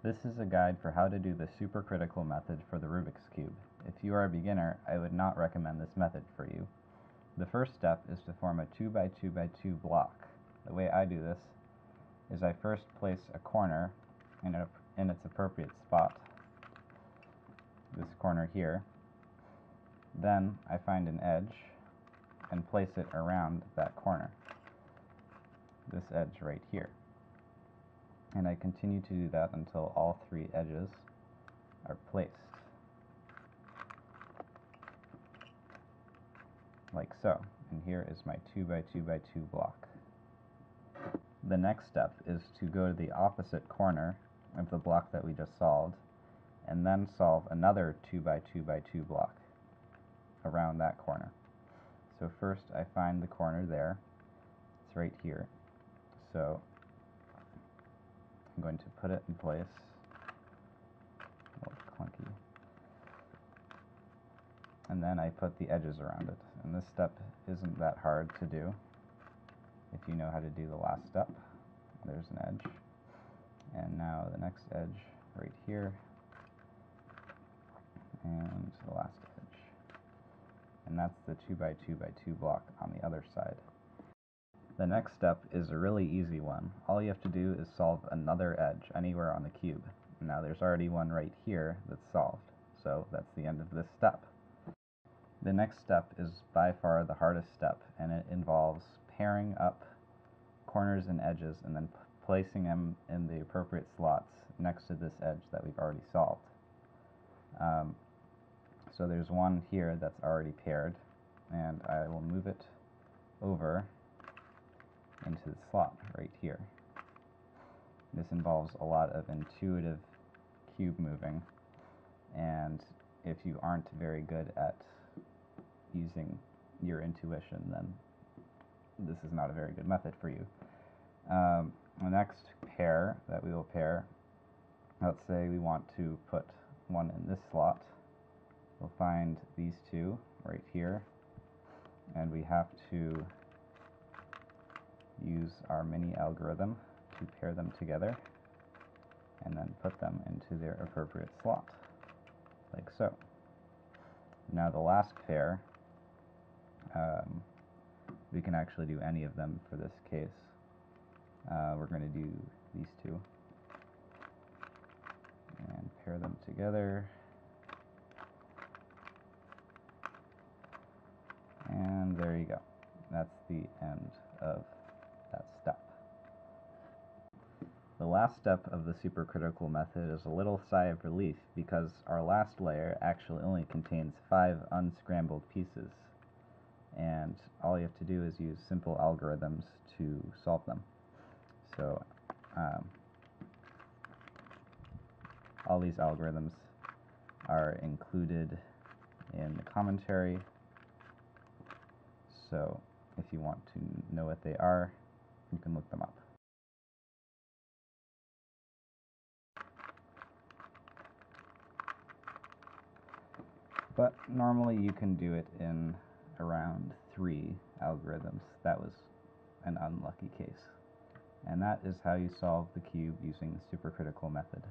This is a guide for how to do the supercritical method for the Rubik's Cube. If you are a beginner, I would not recommend this method for you. The first step is to form a 2x2x2 block. The way I do this is I first place a corner in its appropriate spot, this corner here. Then I find an edge and place it around that corner, this edge right here. And I continue to do that until all three edges are placed, like so. And here is my 2x2x2 block. The next step is to go to the opposite corner of the block that we just solved, and then solve another 2x2x2 block around that corner. So first I find the corner there. It's right here. So I'm going to put it in place. A little clunky. And then I put the edges around it. And this step isn't that hard to do if you know how to do the last step. There's an edge. And now the next edge right here. And the last edge. And that's the 2x2x2 block on the other side. The next step is a really easy one. All you have to do is solve another edge anywhere on the cube. Now there's already one right here that's solved, so that's the end of this step. The next step is by far the hardest step, and it involves pairing up corners and edges and then placing them in the appropriate slots next to this edge that we've already solved. So there's one here that's already paired, and I will move it over into the slot right here. This involves a lot of intuitive cube moving, and if you aren't very good at using your intuition, then this is not a very good method for you. The next pair that we will pair, let's say we want to put one in this slot. We'll find these two right here, and we have to use our mini algorithm to pair them together and then put them into their appropriate slot, like so. Now the last pair, we can actually do any of them for this case. We're going to do these two and pair them together. And there you go. That's the end of that step. The last step of the supercritical method is a little sigh of relief because our last layer actually only contains 5 unscrambled pieces, and all you have to do is use simple algorithms to solve them. So all these algorithms are included in the commentary, so if you want to know what they are, you can look them up. But normally you can do it in around 3 algorithms. That was an unlucky case. And that is how you solve the cube using the supercritical method.